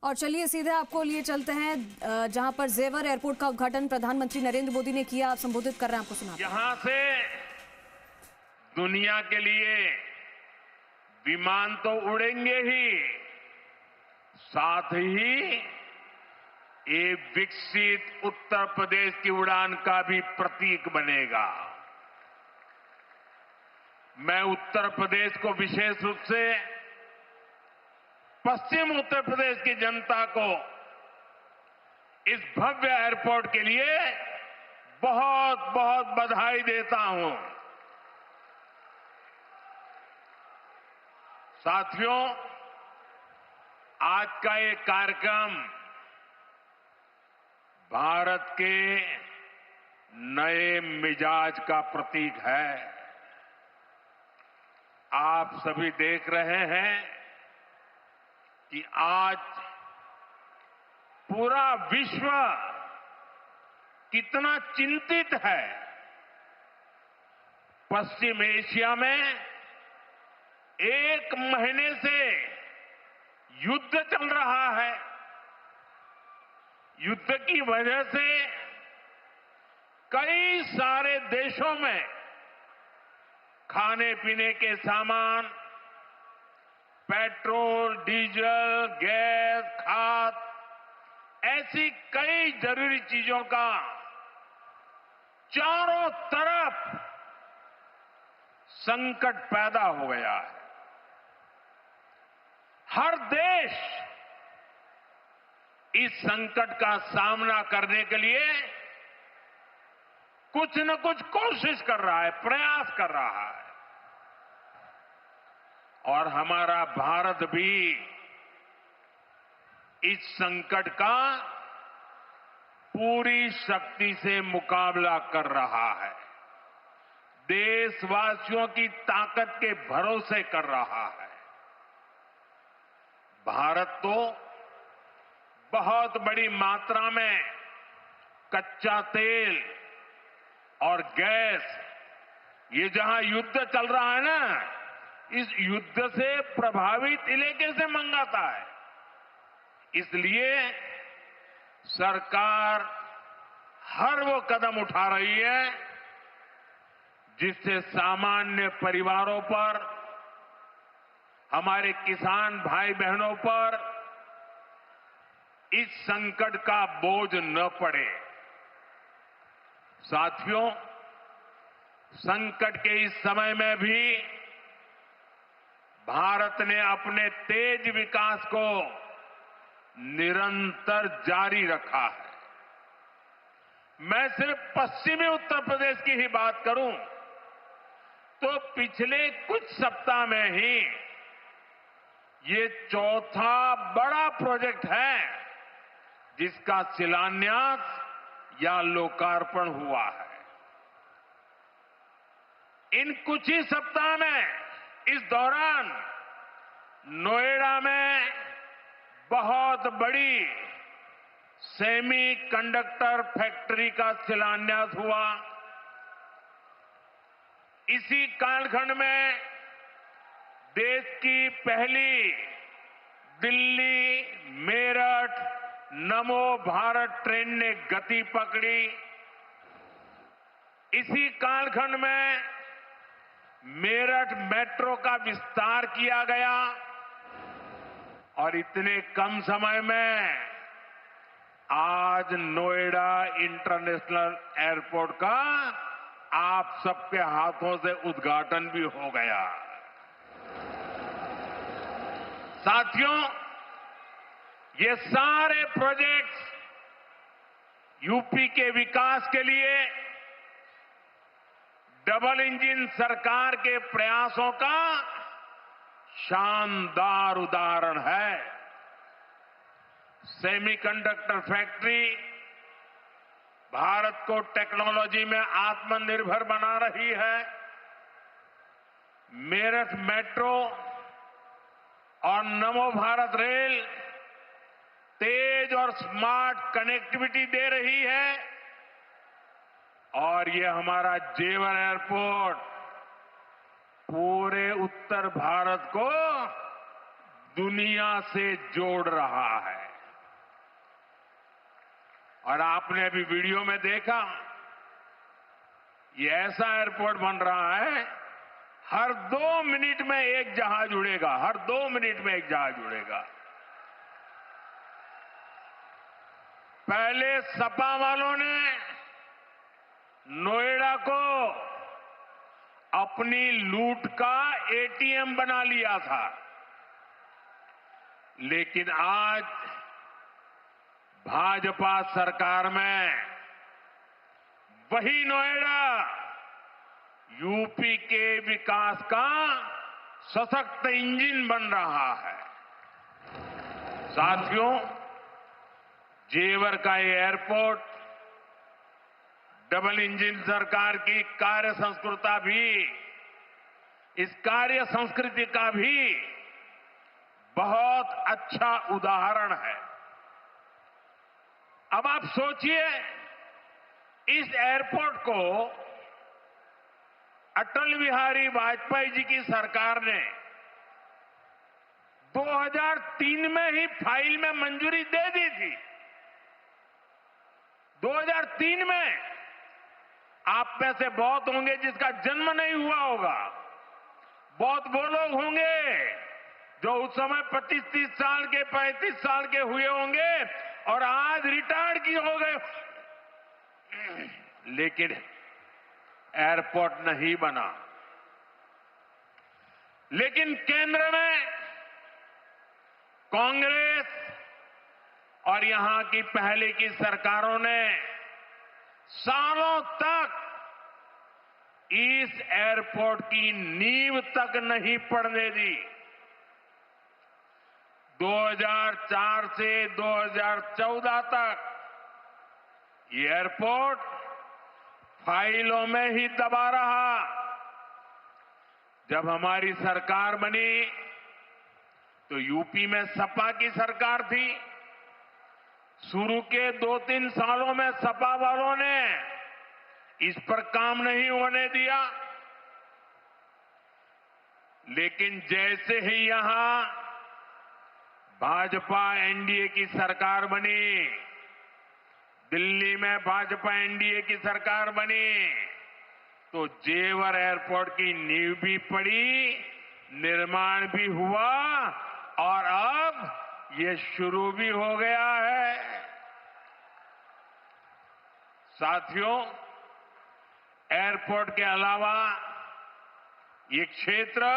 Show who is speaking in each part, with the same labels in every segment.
Speaker 1: और चलिए सीधे आपको लिए चलते हैं जहां पर जेवर एयरपोर्ट का उद्घाटन प्रधानमंत्री नरेंद्र मोदी ने किया। आप संबोधित कर रहे हैं, आपको सुना।
Speaker 2: यहां से दुनिया के लिए विमान तो उड़ेंगे ही, साथ ही ये विकसित उत्तर प्रदेश की उड़ान का भी प्रतीक बनेगा। मैं उत्तर प्रदेश को विशेष रूप से पश्चिम उत्तर प्रदेश की जनता को इस भव्य एयरपोर्ट के लिए बहुत बहुत बधाई देता हूं। साथियों, आज का ये कार्यक्रम भारत के नए मिजाज का प्रतीक है। आप सभी देख रहे हैं कि आज पूरा विश्व कितना चिंतित है। पश्चिम एशिया में एक महीने से युद्ध चल रहा है। युद्ध की वजह से कई सारे देशों में खाने पीने के सामान, पेट्रोल, डीजल, गैस, खाद, ऐसी कई जरूरी चीजों का चारों तरफ संकट पैदा हो गया है। हर देश इस संकट का सामना करने के लिए कुछ न कुछ कोशिश कर रहा है, प्रयास कर रहा है। और हमारा भारत भी इस संकट का पूरी शक्ति से मुकाबला कर रहा है। देशवासियों की ताकत के भरोसे कर रहा है। भारत तो बहुत बड़ी मात्रा में कच्चा तेल और गैस, ये जहां युद्ध चल रहा है ना, इस युद्ध से प्रभावित इलाके से मंगाता है। इसलिए सरकार हर वो कदम उठा रही है जिससे सामान्य परिवारों पर, हमारे किसान भाई बहनों पर इस संकट का बोझ न पड़े। साथियों, संकट के इस समय में भी भारत ने अपने तेज विकास को निरंतर जारी रखा है। मैं सिर्फ पश्चिमी उत्तर प्रदेश की ही बात करूं तो पिछले कुछ सप्ताह में ही ये चौथा बड़ा प्रोजेक्ट है जिसका शिलान्यास या लोकार्पण हुआ है। इन कुछ ही सप्ताह में, इस दौरान नोएडा में बहुत बड़ी सेमी कंडक्टर फैक्ट्री का शिलान्यास हुआ। इसी कालखंड में देश की पहली दिल्ली मेरठ नमो भारत ट्रेन ने गति पकड़ी। इसी कालखंड में मेरठ मेट्रो का विस्तार किया गया और इतने कम समय में आज नोएडा इंटरनेशनल एयरपोर्ट का आप सबके हाथों से उद्घाटन भी हो गया। साथियों, ये सारे प्रोजेक्ट्स यूपी के विकास के लिए डबल इंजन सरकार के प्रयासों का शानदार उदाहरण है। सेमीकंडक्टर फैक्ट्री भारत को टेक्नोलॉजी में आत्मनिर्भर बना रही है। मेरठ मेट्रो और नमो भारत रेल तेज और स्मार्ट कनेक्टिविटी दे रही है। और ये हमारा जेवर एयरपोर्ट पूरे उत्तर भारत को दुनिया से जोड़ रहा है। और आपने अभी वीडियो में देखा, ये ऐसा एयरपोर्ट बन रहा है, हर 2 मिनट में एक जहाज उड़ेगा, हर 2 मिनट में एक जहाज उड़ेगा। पहले सपा वालों ने नोएडा को अपनी लूट का एटीएम बना लिया था, लेकिन आज भाजपा सरकार में वही नोएडा यूपी के विकास का सशक्त इंजन बन रहा है। साथियों, जेवर का ये एयरपोर्ट डबल इंजन सरकार की कार्य संस्कृति भी, इस कार्य संस्कृति का भी बहुत अच्छा उदाहरण है। अब आप सोचिए, इस एयरपोर्ट को अटल बिहारी वाजपेयी जी की सरकार ने 2003 में ही फाइल में मंजूरी दे दी थी। 2003 में आप में से बहुत होंगे जिसका जन्म नहीं हुआ होगा, बहुत वो लोग होंगे जो उस समय 25-30 साल के, 35 साल के हुए होंगे और आज रिटायर्ड की हो गए, लेकिन एयरपोर्ट नहीं बना। लेकिन केंद्र में कांग्रेस और यहां की पहले की सरकारों ने सालों तक इस एयरपोर्ट की नींव तक नहीं पड़ने दी। 2004 से 2014 तक ये एयरपोर्ट फाइलों में ही दबा रहा। जब हमारी सरकार बनी तो यूपी में सपा की सरकार थी। शुरू के 2-3 सालों में सपा वालों ने इस पर काम नहीं होने दिया, लेकिन जैसे ही यहां भाजपा एनडीए की सरकार बनी, दिल्ली में भाजपा एनडीए की सरकार बनी, तो जेवर एयरपोर्ट की नींव भी पड़ी, निर्माण भी हुआ और अब ये शुरू भी हो गया है। साथियों, एयरपोर्ट के अलावा ये क्षेत्र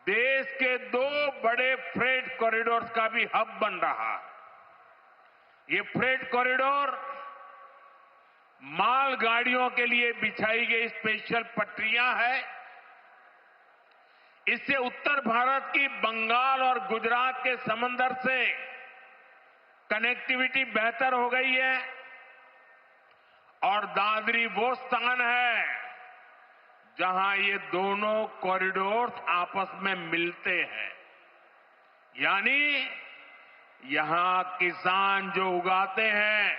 Speaker 2: देश के 2 बड़े फ्रेट कॉरिडोर्स का भी हब बन रहा है। ये फ्रेट कॉरिडोर मालगाड़ियों के लिए बिछाई गई स्पेशल पटरियां हैं। इससे उत्तर भारत की बंगाल और गुजरात के समंदर से कनेक्टिविटी बेहतर हो गई है और दादरी वो स्थान है जहां ये दोनों कॉरिडोर्स आपस में मिलते हैं। यानी यहां किसान जो उगाते हैं,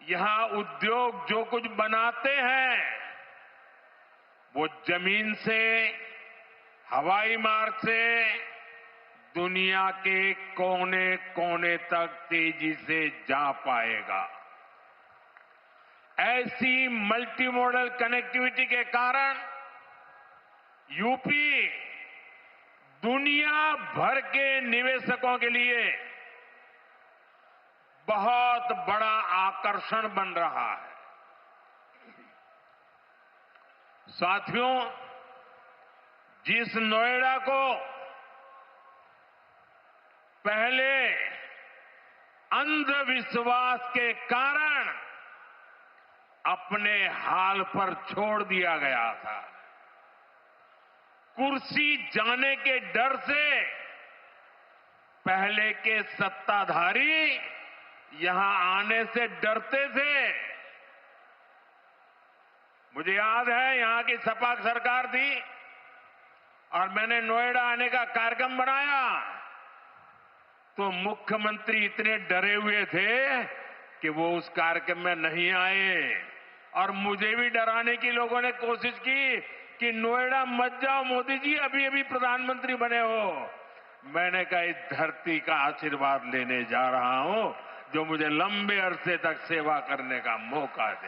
Speaker 2: यहां उद्योग जो कुछ बनाते हैं, वो जमीन से, हवाई मार्ग से दुनिया के कोने कोने तक तेजी से जा पाएगा। ऐसी मल्टी मॉडल कनेक्टिविटी के कारण यूपी दुनिया भर के निवेशकों के लिए बहुत बड़ा आकर्षण बन रहा है। साथियों, जिस नोएडा को पहले अंधविश्वास के कारण अपने हाल पर छोड़ दिया गया था, कुर्सी जाने के डर से पहले के सत्ताधारी यहां आने से डरते थे। मुझे याद है, यहां की सपा सरकार थी और मैंने नोएडा आने का कार्यक्रम बनाया तो मुख्यमंत्री इतने डरे हुए थे कि वो उस कार्यक्रम में नहीं आए और मुझे भी डराने की लोगों ने कोशिश की कि नोएडा मत जाओ मोदी जी, अभी अभी प्रधानमंत्री बने हो। मैंने कहा इस धरती का आशीर्वाद लेने जा रहा हूं जो मुझे लंबे अरसे तक सेवा करने का मौका दे।